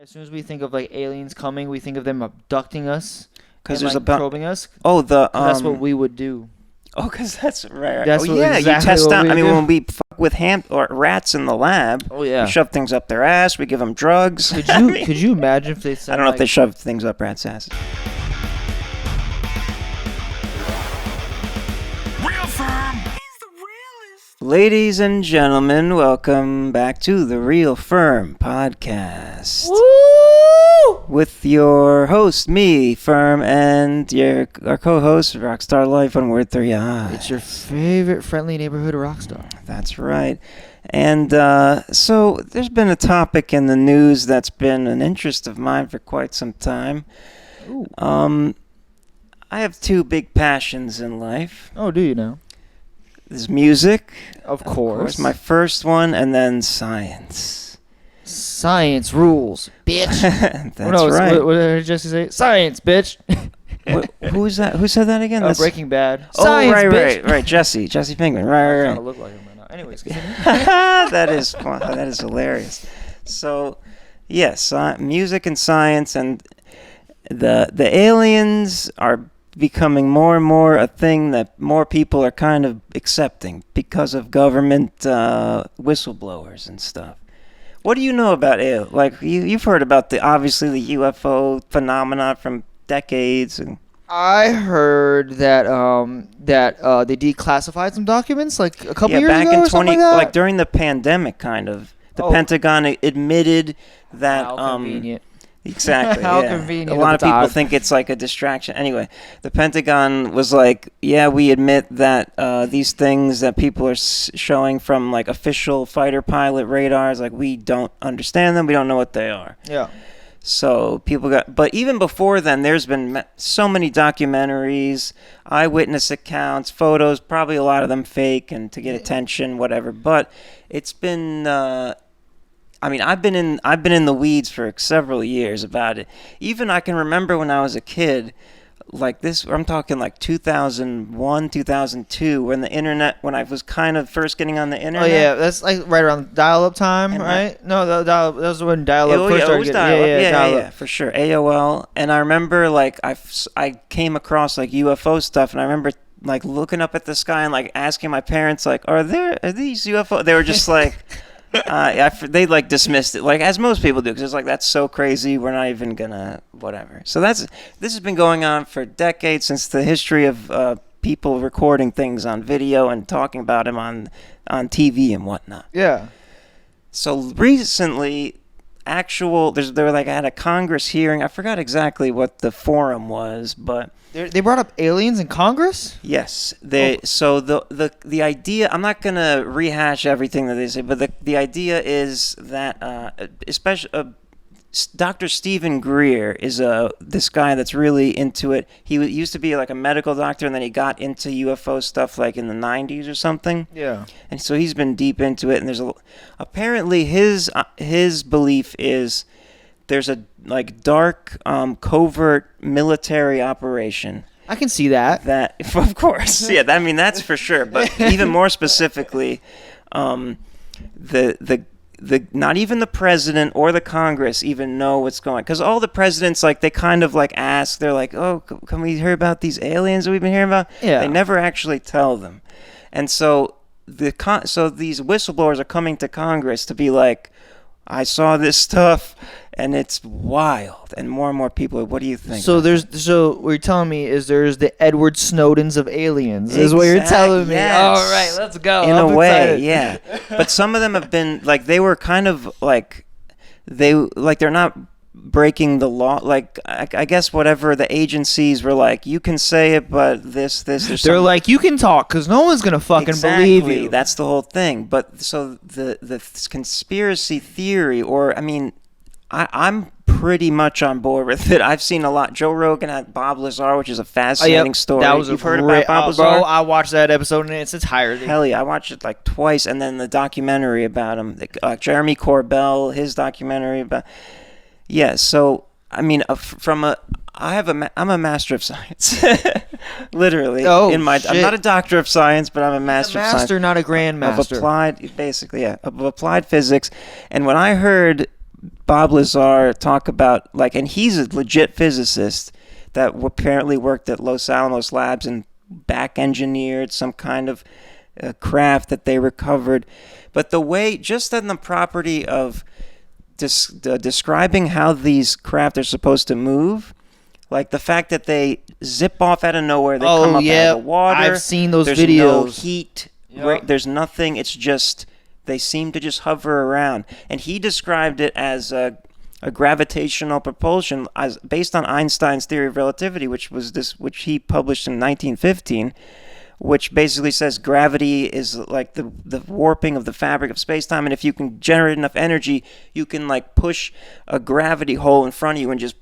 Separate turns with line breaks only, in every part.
As soon as we think of like aliens coming, we think of them abducting us
Because
and
there's
like
about
probing us.
that's
what we would do.
Oh, because that's right.
That's
oh
what
yeah,
exactly
you test
what
out.
we
I mean,
do.
when we fuck with or rats in the lab,
Oh yeah.
we shove things up their ass. We give them drugs.
Could you imagine if they sent,
I don't know if they shove things up rats' asses.
Real firm. He's the realest.
Ladies and gentlemen, welcome back to the Real Firm podcast.
Woo!
With your host, me, Firm, and our co-host, Rockstarliiife on Word 3i.
It's your favorite friendly neighborhood rock star.
That's right. And so there's been a topic in the news that's been an interest of mine for quite some time.
Ooh.
I have two big passions in life.
Oh, do you know?
There's music,
Of course.
my first one, and then science.
Science rules, bitch.
That's
no,
right.
What did Jesse say? Science, bitch.
Who's that? Who said that again? That's
Breaking Bad.
Oh,
Science,
right,
bitch.
right. Jesse Pinkman. Right.
I kind of look like him right now. Anyways, continue.
That is fun. That is hilarious. So, yes, music and science, and the aliens are becoming more and more a thing that more people are kind of accepting because of government whistleblowers and stuff. What do you know about aliens? Like you've heard about the UFO phenomenon from decades. And
I heard that they declassified some documents like a couple years
back
ago
in
or something like that.
during the pandemic, kind of. The
Oh.
Pentagon admitted that.
How convenient.
Exactly.
How
yeah.
convenient
A lot
of
of
a
people
time.
think it's like a distraction. Anyway, the Pentagon was like, yeah, we admit that these things that people are showing from like official fighter pilot radars, like we don't understand them. We don't know what they are.
Yeah.
So but even before then, there's been so many documentaries, eyewitness accounts, photos, probably a lot of them fake and to get attention, whatever. But it's been, I've been in the weeds for several years about it. Even I can remember when I was a kid, like this, I'm talking like 2001, 2002, when I was kind of first getting on the internet.
Oh yeah, that's like right around dial-up time,
And
right? No, that was when dial-up first
It
started
was
getting.
dial-up.
Dial-up.
Yeah, for sure. AOL. And I remember like I came across like UFO stuff, and I remember like looking up at the sky and like asking my parents like, are these UFO? They were just like, they like dismissed it, like as most people do, because it's like that's so crazy. We're not even gonna whatever. So this has been going on for decades, since the history of people recording things on video and talking about them on TV and whatnot.
Yeah.
So recently, they were like at a Congress hearing. I forgot exactly what the forum was, but
They brought up aliens in Congress?
yes, So the idea. I'm not gonna rehash everything that they say, but the idea is that especially Dr. Stephen Greer is this guy that's really into it. He used to be like a medical doctor, and then he got into UFO stuff like in the 90s or something.
Yeah.
And so he's been deep into it, and there's apparently his belief is there's a like dark covert military operation.
I can see that.
That of course, yeah. I mean that's for sure. But even more specifically, the not even the president or the Congress even know what's going on, because all the presidents like they kind of like ask, they're like, oh, can we hear about these aliens that we've been hearing about?
Yeah.
They never actually tell them, and so so these whistleblowers are coming to Congress to be like, I saw this stuff and it's wild, and more people. What do you think?
So what you're telling me is there's the Edward Snowdens of aliens, is what you're telling me.
Yes.
All right, let's go.
In
I'm
a way,
excited.
yeah. But some of them have been like they were kind of like they're not breaking the law. Like I guess whatever the agencies were like, you can say it, but this.
They're like, you can talk because no one's gonna fucking believe you.
That's the whole thing. But so the conspiracy theory, or I mean, I'm pretty much on board with it. I've seen a lot. Joe Rogan had Bob Lazar, which is a fascinating story.
That was
You've heard about Bob Lazar?
Bro, I watched that episode in its entirety.
Hell yeah, I watched it like twice, and then the documentary about him, Jeremy Corbell, his documentary about. Yeah, so I mean, I'm a master of science, literally.
Oh,
I'm
shit.
not a doctor of science, but I'm a master of science.
Master, not a grand master.
Of applied, basically, yeah, of applied physics. And when I heard Bob Lazar talk about, like, and he's a legit physicist that apparently worked at Los Alamos Labs and back engineered some kind of craft that they recovered. But the way, just in the property of describing how these craft are supposed to move, like the fact that they zip off out of nowhere, they come up out of the water.
I've seen those
there's
videos.
No heat.
Yep.
Right, there's nothing. It's just they seem to just hover around. And he described it as a gravitational propulsion, as based on Einstein's theory of relativity, which he published in 1915. Which basically says gravity is like the warping of the fabric of space-time, and if you can generate enough energy, you can like push a gravity hole in front of you and just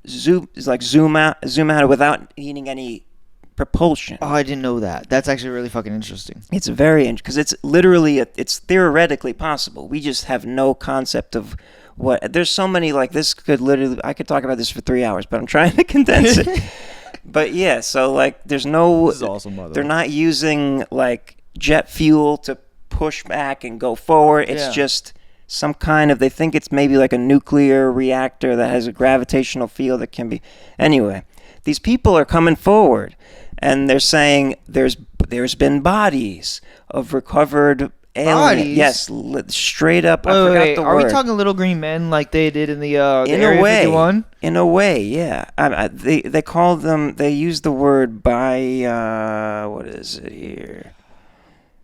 zoom out without needing any propulsion.
Oh, I didn't know that. That's actually really fucking interesting.
It's very interesting because it's literally it's theoretically possible. We just have no concept of what. There's so many, like, this could literally, I could talk about this for 3 hours, but I'm trying to condense it. But yeah, so like there's no,
This is awesome, by the
they're
way.
not using like jet fuel to push back and go forward. It's
Yeah.
just some kind of, they think it's maybe like a nuclear reactor that has a gravitational field that can be. Anyway, these people are coming forward and they're saying there's been bodies of recovered aliens.
Bodies?
Yes, straight up. I
Wait,
forgot
wait,
the
are
word.
we talking little green men like they did in the
In
Area
a way,
51?
in a way, yeah. They call them. They use the word what is it here?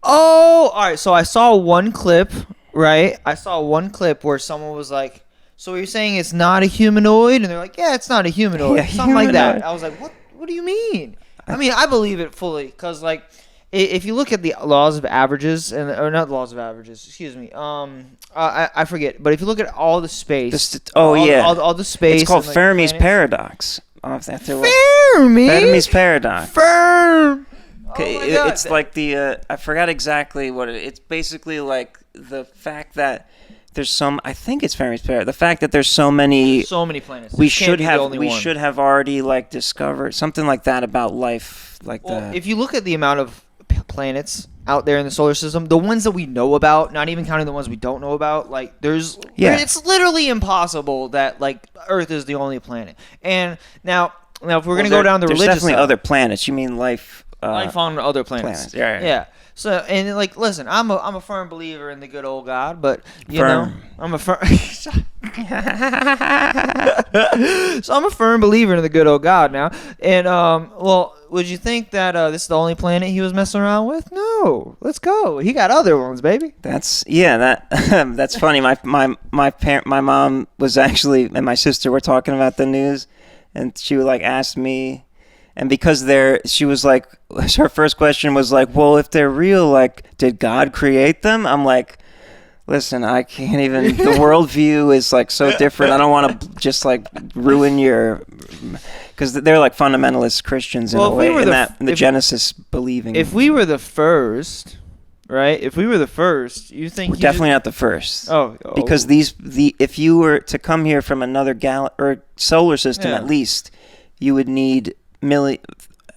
Oh, all right. So I saw one clip, right? I saw one clip where someone was like, "So you're saying it's not a humanoid?" And they're like, "Yeah, it's not a humanoid."
Yeah,
Something like that.
humanoid.
I was like, "What? What do you mean?" I mean, I believe it fully because, like, if you look at the laws of averages or not laws of averages, excuse me. I forget, but if you look at all the space, all the space,
It's called
and, like,
Fermi's
planets-
Paradox.
Fermi.
Fermi's Paradox.
Ferm.
Okay,
Oh my God.
it's like I forgot exactly what it's basically like the fact that there's some, I think it's Fermi's Paradox. The fact that there's so many
planets.
we
This can't
should
be the
have
only one.
already like discovered something like that about life, like
Well,
the
if you look at the amount of planets out there in the solar system, the ones that we know about, not even counting the ones we don't know about, like it's literally impossible that like Earth is the only planet. And now if we're gonna go down the
there's
religious
definitely
side,
other planets. You mean life
on other planets. Yeah. So and like, listen, I'm a firm believer in the good old God, but you know, I'm a firm. So I'm a firm believer in the good old God now. And well, would you think that this is the only planet he was messing around with? No. Let's go. He got other ones, baby.
That's that's funny. My mom was actually, and my sister were talking about the news, and she would like ask me, and because she was like, her first question was like, well, if they're real, like, did God create them? I'm like, listen, I can't even. The worldview is like so different. I don't want to just like ruin your, because they're like fundamentalist Christians in a way, in the Genesis believing.
If we were the first, right? If we were the first, you think
we're definitely not the first.
Oh,
because if you were to come here from another or solar system,
Yeah.
at least, you would need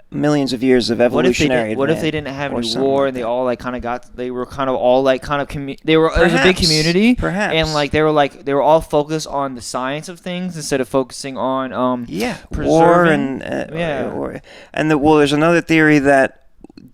millions of years of evolutionary.
What if they didn't have
or
any
something
war
like
and they
that.
all like kind of they were kind of all like kind of it was a big community,
Perhaps.
and like they were all focused on the science of things instead of focusing on
war
preserving.
and there's another theory that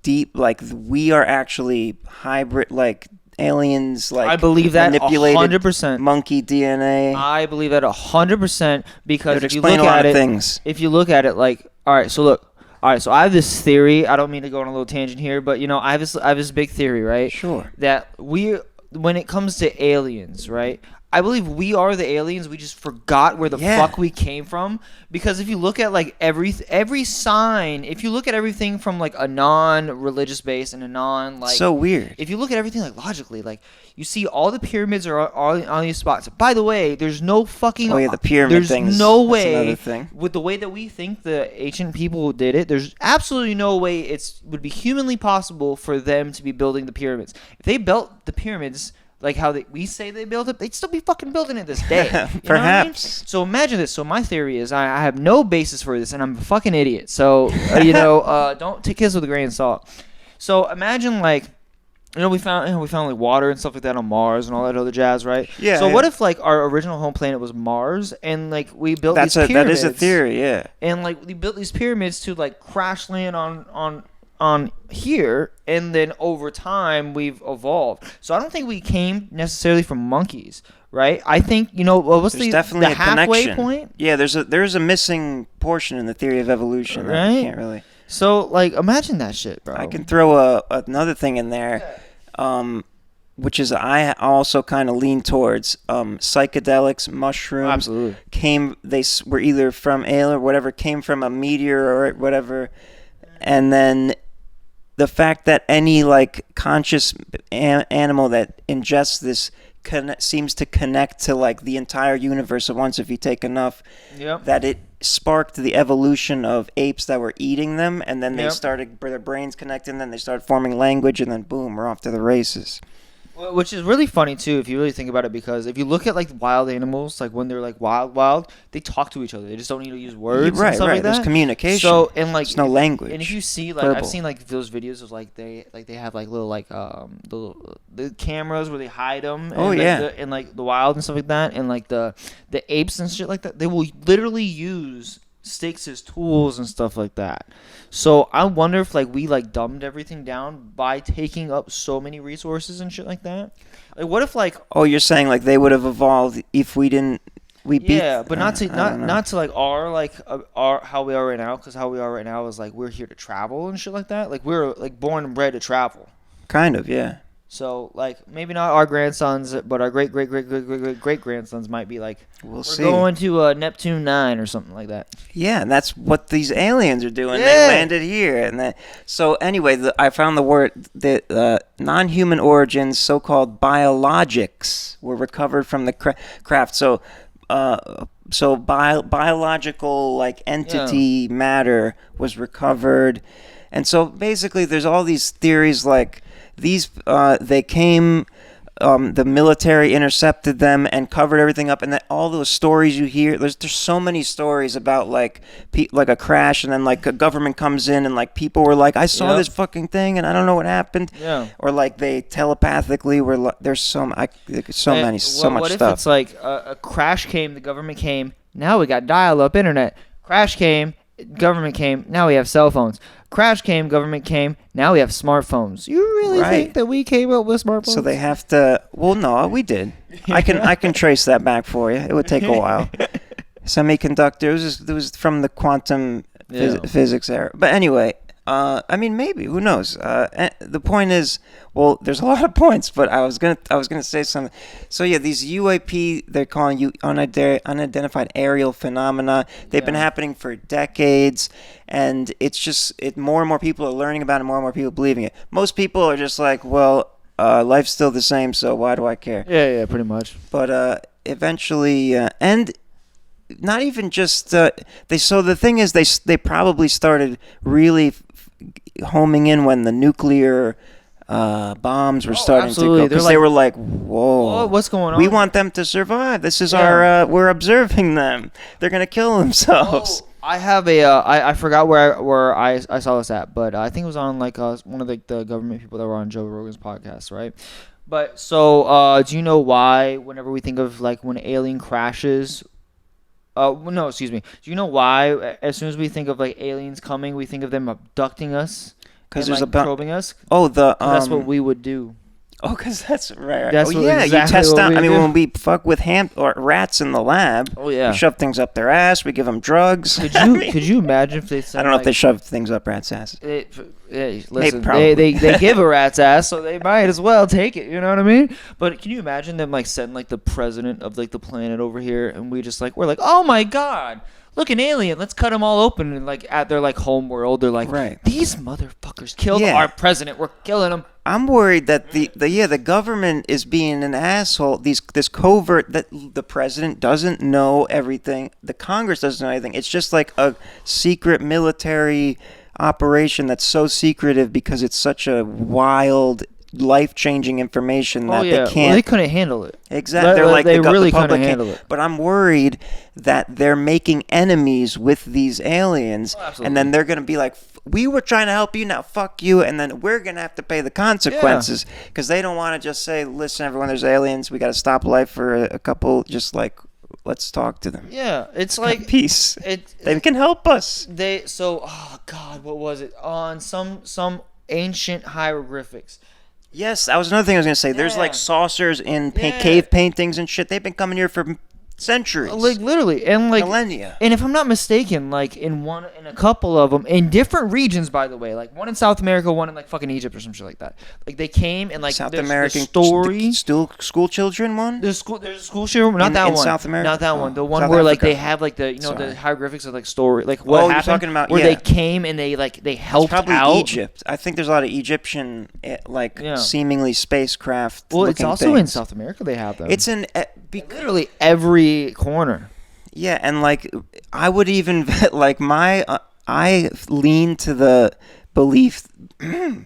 we are actually hybrid, like aliens, like
I believe that
manipulated
100%.
monkey DNA.
I believe that 100% because
It would
if you
explain
look
a lot
at
of
it,
things.
if you look at it, like, all right, so I have this theory. I don't mean to go on a little tangent here, but you know, I have this big theory, right?
Sure.
That when it comes to aliens, right? I believe we are the aliens. We just forgot where the fuck we came from. Because if you look at like every sign, if you look at everything from like a non-religious base and a non-like,
So weird.
if you look at everything like logically, like you see all the pyramids are on these spots. By the way, there's no fucking.
Oh yeah, the pyramid
There's
thing.
no
That's
way
another thing.
with the way that we think the ancient people did it. There's absolutely no way it would be humanly possible for them to be building the pyramids. If they built the pyramids like how we say they built it, they'd still be fucking building it this day. You know what I mean?
Perhaps.
So imagine this. So my theory is I have no basis for this, and I'm a fucking idiot. So don't take this with a grain of salt. So imagine like we found like water and stuff like that on Mars and all that other jazz, right?
Yeah.
So what if like our original home planet was Mars and like we built these
That
pyramids?
is a theory, yeah.
And like we built these pyramids to like crash land on here, and then over time we've evolved. So I don't think we came necessarily from monkeys, right? I think what's
There's
the
definitely a
halfway
connection.
point?
Yeah, there's a missing portion in the theory of evolution. That
Right?
I can't really.
So like imagine that shit, bro.
I can throw another thing in there, which is I also kind of lean towards psychedelics, mushrooms.
Absolutely.
They were either from alien or whatever, came from a meteor or whatever, and then the fact that any like conscious animal that ingests this seems to connect to like the entire universe at once if you take enough.
Yep.
That it sparked the evolution of apes that were eating them, and then they
Yep.
started their brains connecting, then they started forming language, and then boom, we're off to the races.
Which is really funny too, if you really think about it, because if you look at like wild animals, like when they're like wild, they talk to each other. They just don't need to use words.
Right,
and stuff
right.
Like that.
There's communication.
So and like
there's no language.
And if you see like
Verbal.
I've seen like those videos of like they have like little like the cameras where they hide them. And,
Oh,
like,
yeah.
and like the wild and stuff like that, and like the apes and shit like that. They will literally use sticks as tools and stuff like that. So I wonder if like we like dumbed everything down by taking up so many resources and shit like that. Like what if like
Oh, you're saying like they would have evolved if we didn't we beat
but not to
I don't know.
not to like our how we are right now, because how we are right now is like we're here to travel and shit like that. Like we're like born and bred to travel.
Kind of, yeah.
So like maybe not our grandsons, but our great grandsons might be like we're
see.
going to Neptune 9 or something like that.
Yeah, and that's what these aliens are doing.
Yeah.
They landed here, and so anyway, I found the word non-human origins, so-called biologics, were recovered from the craft. So, biological like entity matter was recovered, and so basically, there's all these theories like these. They came. The military intercepted them and covered everything up, and that all those stories you hear, there's so many stories about like a crash, and then like a government comes in and like people were like, I saw this fucking thing and I don't know what happened.
Yeah.
Or like they telepathically were like, there's so much
What
stuff.
if it's like a crash came, the government came, now we got dial-up internet. Crash came, government came, now we have cell phones. Crash came, government came, now we have smartphones. You really think that we came up with smartphones?
So they have to. Well, no, we did. I can trace that back for you. It would take a while. Semiconductors. It was from the quantum physics era. But anyway, I mean, maybe, who knows? The point is, well, there's a lot of points, but I was gonna say something. So yeah, these UAP, they're calling unidentified aerial phenomena. They've been happening for decades, and it's just more and more people are learning about it, more and more people believing it. Most people are just like, well, life's still the same, so why do I care?
Yeah, pretty much.
But eventually, and not even just they. So the thing is, they probably started really homing in when the nuclear bombs were starting to go, because they were like, whoa,
what's going on?
We want them to survive. This is our we're observing them. They're gonna kill themselves.
I have I forgot where I saw this at, but I think it was on like one of the government people that were on Joe Rogan's podcast, right? But so do you know why whenever we think of like when an alien crashes, no, excuse me. Do you know why as soon as we think of like aliens coming, we think of them abducting us?
Because
and
there's
like probing us.
Oh,
that's what we would do.
Oh, because that's right.
That's
you test
what
out.
we
I mean,
do.
when we fuck with or rats in the lab,
Oh yeah.
we shove things up their ass. We give them drugs.
Could you imagine if they said,
I don't know if they shove things up rats' asses.
Listen,
probably.
they give a rat's ass, so they might as well take it. You know what I mean? But can you imagine them like sending like the president of like the planet over here, and we're like, oh my god, look, an alien, let's cut them all open, and like at their like home world, they're like, these motherfuckers killed our president, we're killing them.
I'm worried that the government is being an asshole. This covert, that the president doesn't know everything, the Congress doesn't know anything. It's just like a secret military operation that's so secretive because it's such a wild life-changing information that they can't.
Well, they couldn't handle it.
Exactly. They're like
they
the
really
public
couldn't handle it.
But I'm worried that they're making enemies with these aliens, and then they're going to be like, we were trying to help you, now fuck you, and then we're going to have to pay the consequences because they don't want to just say, listen, everyone, there's aliens. We got to stop life for a couple, just like, let's talk to them.
Yeah, it's like
peace. They can help us.
Oh God, what was it? On some ancient hieroglyphics.
Yes, that was another thing I was going to say. There's like saucers in cave paintings and shit. They've been coming here for centuries.
Like literally, and like
millennia.
And if I'm not mistaken, like in a couple of them in different regions, by the way, like one in South America, one in like fucking Egypt or some shit like that. Like they came and like
South
there's
American
the story.
School children one.
There's a school children, not that
in
one.
South America,
not that one. The one
South
where
Africa.
like they have like the the hieroglyphics of like story, like what happened.
You're talking about
where they came and they helped
it's probably
out.
Egypt. I think there's a lot of Egyptian seemingly spacecraft.
Well, it's also
things.
in South America. They have them.
It's in
literally every corner.
Yeah, and like I would even like I lean to the belief.
You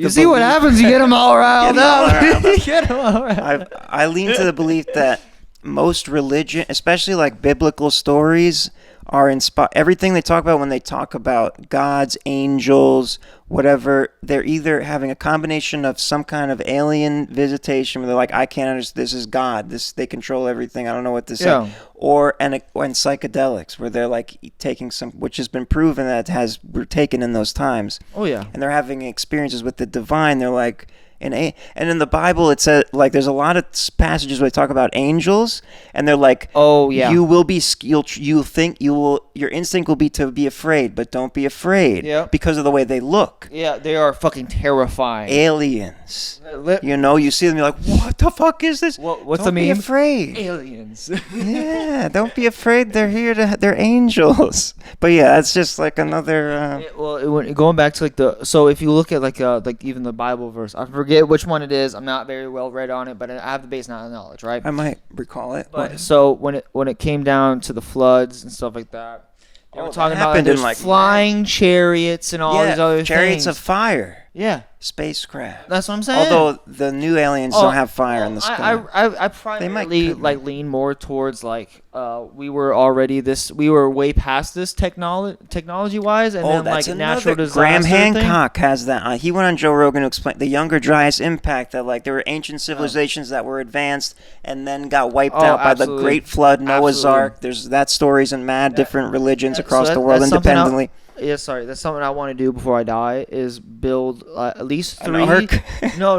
see what happens? You get them all riled up. You get them all riled up.
I lean to the belief that most religion, especially like biblical stories, are inspired. Everything they talk about when they talk about gods, angels, whatever, they're either having a combination of some kind of alien visitation where they're like, I can't understand, this is God, they control everything, I don't know what this is, or and psychedelics where they're like taking some, which has been proven that were taken in those times.
Oh yeah.
And they're having experiences with the divine. They're like, and in the Bible it says, like, there's a lot of passages where they talk about angels, and they're like,
oh yeah,
you will be, you'll think you will, your instinct will be to be afraid, but don't be afraid, because of the way they look.
Yeah, they are fucking terrifying.
Aliens. You see them, you're like, what the fuck is this?
What's
don't
the meme?
Be afraid.
Aliens.
Yeah, don't be afraid. They're here they're angels. But yeah, it's just like another.
Going back to so if you look at like even the Bible verse, I forget which one it is. I'm not very well read on it, but I have the base knowledge, right?
I might recall it.
But so when it came down to the floods and stuff like that, they were talking about like flying chariots and all these other
chariots
things.
of fire.
Yeah.
Spacecraft.
That's what I'm saying.
Although the new aliens don't have fire in the sky.
I primarily lean more towards like we were way past this technology wise, and then like natural disaster.
Graham Hancock has that. He went on Joe Rogan to explain the Younger Dryas impact, that like there were ancient civilizations that were advanced and then got wiped out by the Great Flood, Noah's Ark. There's that stories in different religions across the world independently.
Yeah, sorry. That's something I want to do before I die. Is build at least 3.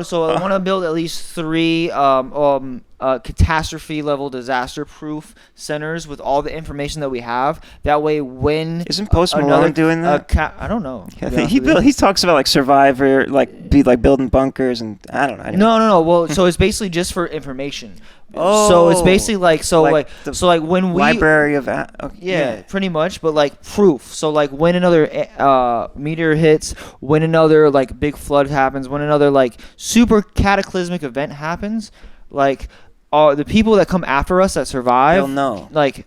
So I want to build at least 3 catastrophe level disaster proof centers with all the information that we have. That way, when
isn't Post Malone doing that?
I don't know.
He talks about like Survivor, like building bunkers, and I don't know.
No. Well, so it's basically just for information. So it's basically like when we
library of
pretty much, but like proof. So like when another meteor hits, when another like big flood happens, when another like super cataclysmic event happens, like the people that come after us that survive,
they'll know.
Like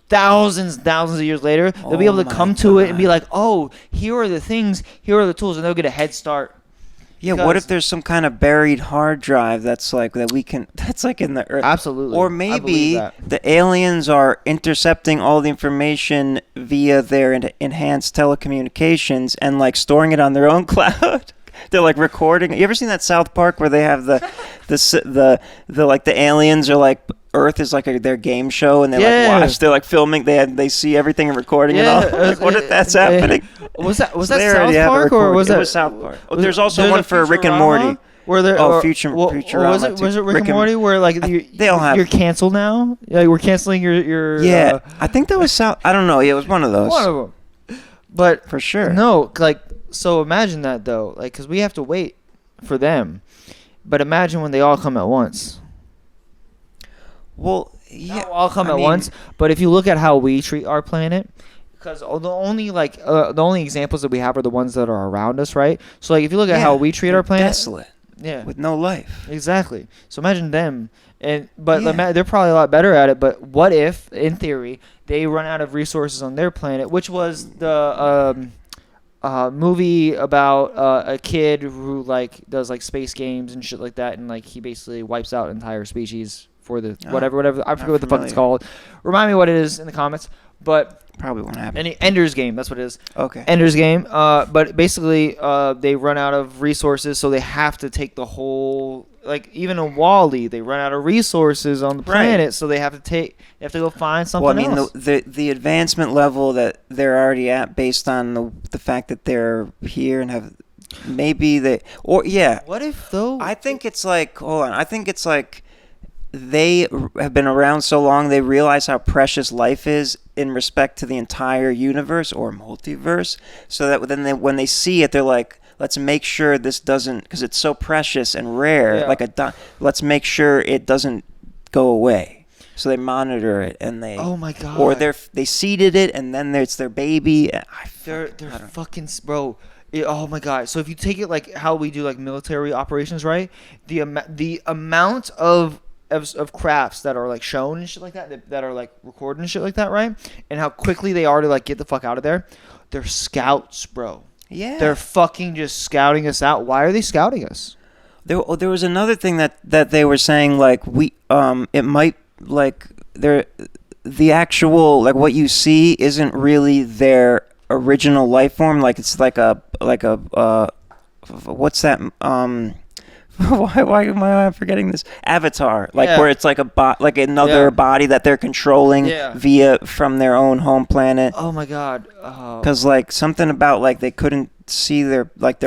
thousands of years later, they'll be able to come to it and be like, oh, here are the things, here are the tools, and they'll get a head start.
Yeah, what if there's some kind of buried hard drive that's like that we can that's like in the earth?
Absolutely.
Or maybe the aliens are intercepting all the information via their enhanced telecommunications and like storing it on their own cloud. They're like recording. You ever seen that South Park where they have the like the aliens are like Earth is like their game show and they like watch. They're like filming. They see everything and recording and all. Like, what if that's happening?
Was that South Park or was that?
It was South Park. Oh, there's also one for Rick and Morty.
Where there?
Futurama.
Was it Rick and Morty where like
they all have?
You're canceled now. Yeah, we're canceling your.
Yeah, I think that was South. I don't know. Yeah, it was one of those.
One of them. But
for sure.
No, like so. Imagine that though, like because we have to wait for them. But imagine when they all come at once.
Well, yeah,
not all come at once. But if you look at how we treat our planet, because the only examples that we have are the ones that are around us, right? So like if you look at how we treat our planet,
desolate, with no life.
Exactly. So imagine them, but they're probably a lot better at it. But what if, in theory, they run out of resources on their planet, which was the movie about a kid who like does like space games and shit like that, and like he basically wipes out entire species for the whatever. I forget what the fuck it's called. Remind me what it is in the comments. But
probably won't happen.
Ender's Game, that's what it is.
Okay.
Ender's Game. But basically, they run out of resources, so they have to take the whole. Like even in WALL-E, they run out of resources on the planet, so they have to go find something else.
Well, I mean, the advancement level that they're already at, based on the fact that they're here and have maybe they
What if though?
I think it's like they have been around so long, they realize how precious life is in respect to the entire universe or multiverse. So that then when they see it, they're like, let's make sure this doesn't, because it's so precious and rare.
Yeah.
Let's make sure it doesn't go away. So they monitor it, and they.
Oh my god.
Or they seeded it, and then it's their baby.
They're fucking bro. Oh my god. So if you take it like how we do like military operations, right? The amount of crafts that are like shown and shit like that are like recorded and shit like that, right? And how quickly they are to like get the fuck out of there. They're scouts, bro.
Yeah.
They're fucking just scouting us out. Why are they scouting us?
There was another thing that they were saying, like it might like the actual like what you see isn't really their original life form. Like it's like a what's that why am I forgetting this? Avatar, where it's like like another body that they're controlling via from their own home planet.
Oh my god!
Because like something about like they couldn't see their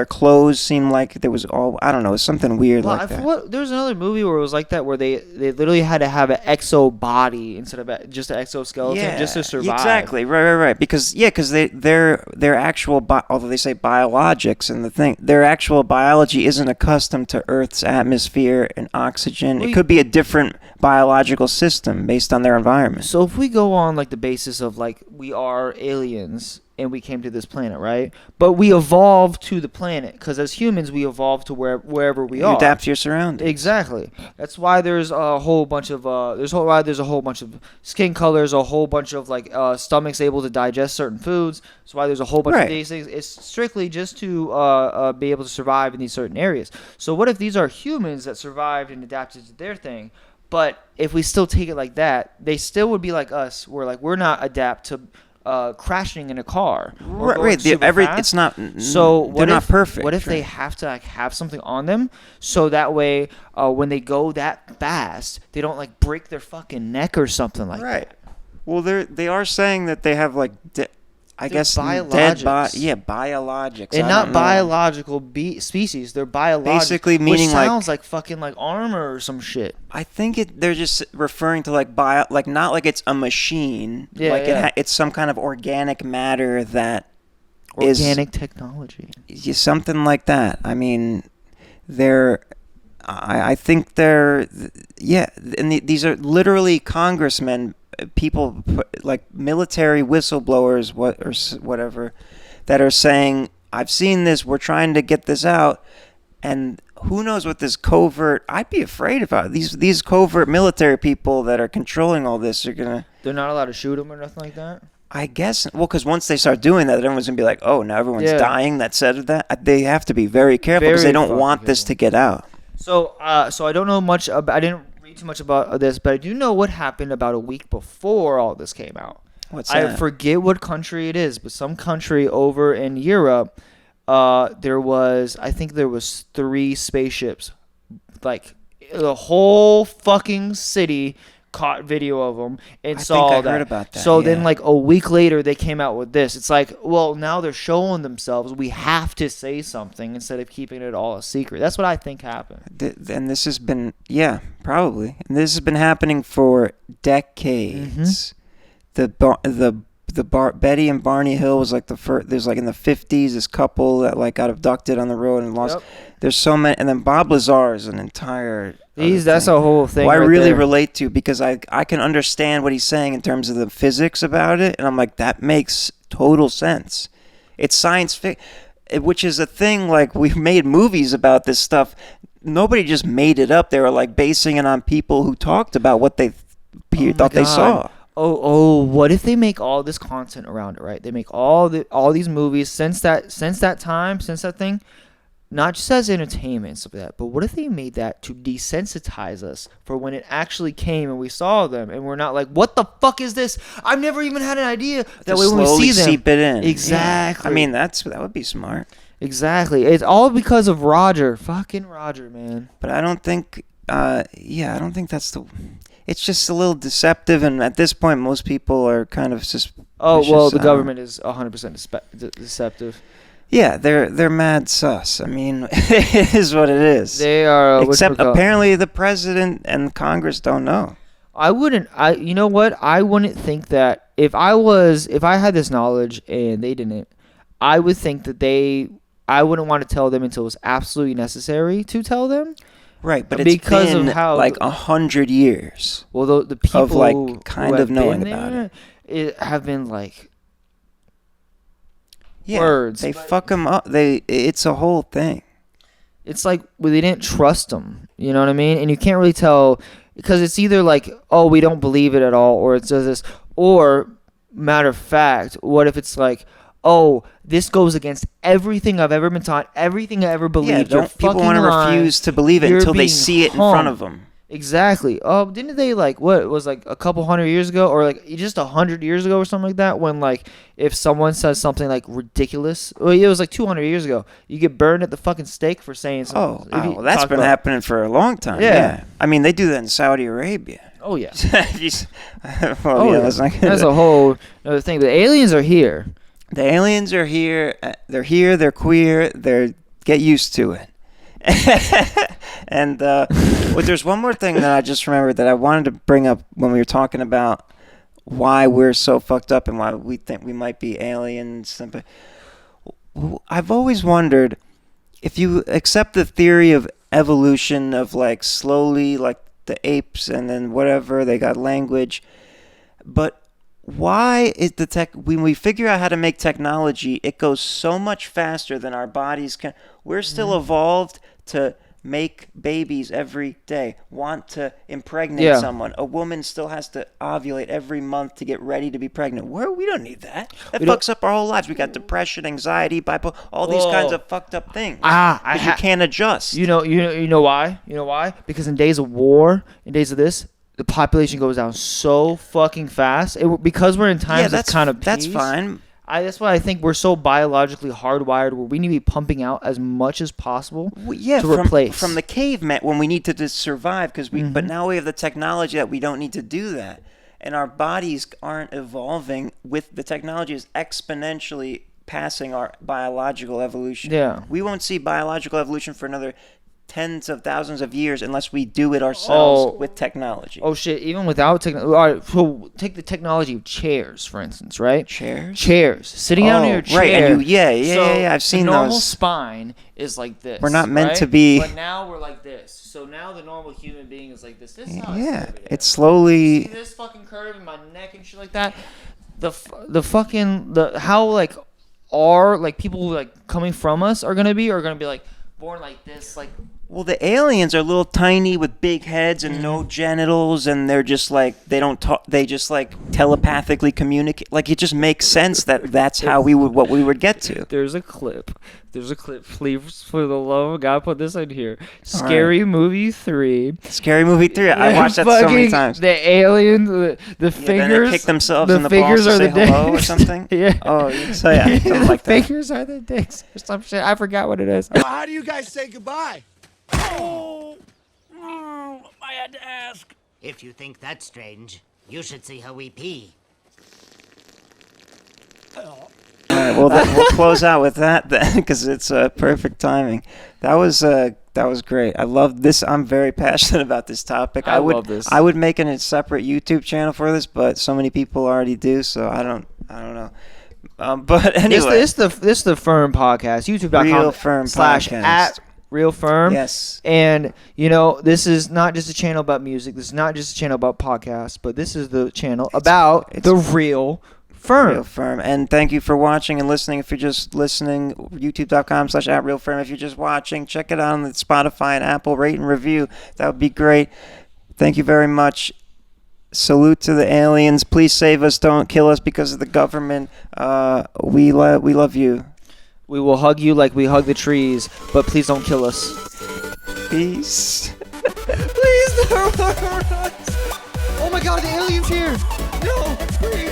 clothes seemed like there was I don't know, something weird like that.
There was another movie where it was like that, where they literally had to have an exo body instead of just an exoskeleton just to survive.
Exactly, right. Because their actual although they say biologics and the thing, their actual biology isn't accustomed to Earth's atmosphere and oxygen. It could be a different biological system based on their environment.
So if we go on like the basis of like we are aliens and we came to this planet, right? But we evolved to the planet because as humans we evolved to wherever we are.
You adapt to your surroundings.
Exactly. That's why there's a whole bunch of there's a whole bunch of skin colors, a whole bunch of like stomachs able to digest certain foods. That's why there's a whole bunch of these things. It's strictly just to be able to survive in these certain areas. So what if these are humans that survived and adapted to their thing? But if we still take it like that, they still would be like us. We're not adapt to crashing in a car.
Right. It's not.
So
they're not perfect.
What if they have to like have something on them, so that way when they go that fast, they don't like break their fucking neck or something like that.
Right. Well, they are saying that they have like. I guess
biologics.
Biologics.
And not biological species. They're biological.
Basically meaning
which sounds like fucking like armor or some shit.
I think they're just referring to like not like it's a machine.
Yeah,
it's some kind of organic matter that
organic technology.
Something like that. I mean, I think and these are literally congressmen, people like military whistleblowers, whatever, that are saying, I've seen this, we're trying to get this out, and who knows what this covert, I'd be afraid about these covert military people that are controlling all this are gonna.
They're not allowed to shoot them or nothing like that?
I guess, because once they start doing that, everyone's gonna be like, oh, now everyone's dying that said that. They have to be very careful because they don't want this to get out.
So I don't know much about, I didn't read too much about this, but I do know what happened about a week before all this came out.
What's that?
I forget what country it is, but some country over in Europe, there was 3 spaceships. Like the whole fucking city caught video of them and saw
that. I heard about that.
So then like a week later they came out with this. It's like, well, now they're showing themselves. We have to say something instead of keeping it all a secret. That's what I think happened.
And this has been, probably. And this has been happening for decades. Mm-hmm. Betty and Barney Hill was like the first. There's like in the 50s this couple that like got abducted on the road and lost. Yep. There's so many, and then Bob Lazar is an entire.
That's a whole thing.
Well, I really relate to, because I can understand what he's saying in terms of the physics about it, and I'm like, that makes total sense. It's science fiction, which is a thing. Like, we've made movies about this stuff. Nobody just made it up. They were like basing it on people who talked about what they thought they saw.
what if they make all this content around it, right? They make all these movies since that thing, not just as entertainment and stuff like that, but what if they made that to desensitize us for when it actually came and we saw them and we're not like, what the fuck is this? I've never even had an idea. That way when we see them,
seep it in.
Exactly.
Yeah. I mean, that would be smart.
Exactly. It's all because of Roger. Fucking Roger, man.
But I don't think, I don't think that's the... It's just a little deceptive, and at this point, most people are kind of just...
Oh, well, the government is 100% deceptive.
Yeah, they're mad sus. I mean, it is what it is.
They are...
Except apparently the president and Congress don't know.
You know what? I wouldn't think that if I had this knowledge and they didn't, I would think that I wouldn't want to tell them until it was absolutely necessary to tell them.
Right, but it's been like 100 years.
Well, the people
of like kind of knowing about
it have been like
words. They fuck them up. It's a whole thing.
It's like they didn't trust them. You know what I mean? And you can't really tell because it's either like, oh, we don't believe it at all, or it's this, or matter of fact, what if it's like, oh, this goes against everything I've ever been taught, everything I ever believed.
Yeah, people want to refuse to believe it until they see it in front of them.
Exactly. Oh, didn't they like what it was like a couple 100 years ago, or like just 100 years ago, or something like that? When like if someone says something like ridiculous, well, it was like 200 years ago, you get burned at the fucking stake for saying something.
Well, that's been happening for a long time. Yeah. I mean, they do that in Saudi Arabia.
Oh yeah.
That's
a whole other thing. The aliens are here.
The aliens are here. They're here. They're queer. Get used to it. And there's one more thing that I just remembered that I wanted to bring up when we were talking about why we're so fucked up and why we think we might be aliens. I've always wondered if you accept the theory of evolution of like slowly like the apes and then whatever, they got language, but why is when we figure out how to make technology, it goes so much faster than our bodies can. We're still evolved to make babies every day, want to impregnate someone. A woman still has to ovulate every month to get ready to be pregnant. We don't need that. That fucks up our whole lives. We got depression, anxiety, bipolar, all these kinds of fucked up things. Because you can't adjust.
You know why? You know why? Because in days of war, in days of this, the population goes down so fucking fast. Because we're in times of kind of peace.
That's fine.
That's why I think we're so biologically hardwired where we need to be pumping out as much as possible to replace.
From the caveman when we need to just survive. But now we have the technology that we don't need to do that. And our bodies aren't evolving with the technology is exponentially passing our biological evolution.
Yeah.
We won't see biological evolution for another tens of thousands of years unless we do it ourselves with technology.
Oh shit! Even without technology, all right. So take the technology of chairs, for instance, right? Chairs. Sitting down in your chair.
Right. And I've seen those.
The normal spine is like this.
We're not meant to be.
But now we're like this. So now the normal human being is like this. This is how
it's slowly.
See this fucking curve in my neck and shit like that. How like our like people like coming from us are gonna be like born like this like.
Well, the aliens are little tiny with big heads and no genitals, and they're just like they don't talk. They just like telepathically communicate. Like it just makes sense that's how we would get to.
There's a clip. Please, for the love of God, put this in here. Scary Movie 3.
Scary Movie 3. I watched that so many times.
The aliens, the figures.
Then they kick themselves in the balls to say hello or something.
Yeah.
Oh, so yeah.
The figures are the dicks or some shit. I forgot what it is.
Well, how do you guys say goodbye? I had to ask.
If you think that's strange, you should see how we pee.
All right, well, we'll close out with that then, because it's perfect timing. That was great. I love this. I'm very passionate about this topic. I love this. I would make a separate YouTube channel for this, but so many people already do, so I don't know. But anyway,
this the FERM podcast. YouTube.com
Real FERM
/ Real FERM.
Yes.
And, this is not just a channel about music. This is not just a channel about podcasts, but this is the channel about the real FERM.
Real FERM. And thank you for watching and listening. If you're just listening, youtube.com / @RealFERM. If you're just watching, check it out on the Spotify and Apple. Rate and review. That would be great. Thank you very much. salute to the aliens. Please save us. Don't kill us because of the government. We love you.
We will hug you like we hug the trees, but please don't kill us.
Peace.
Please don't hurt us. Oh my god, the alien's here. No, please.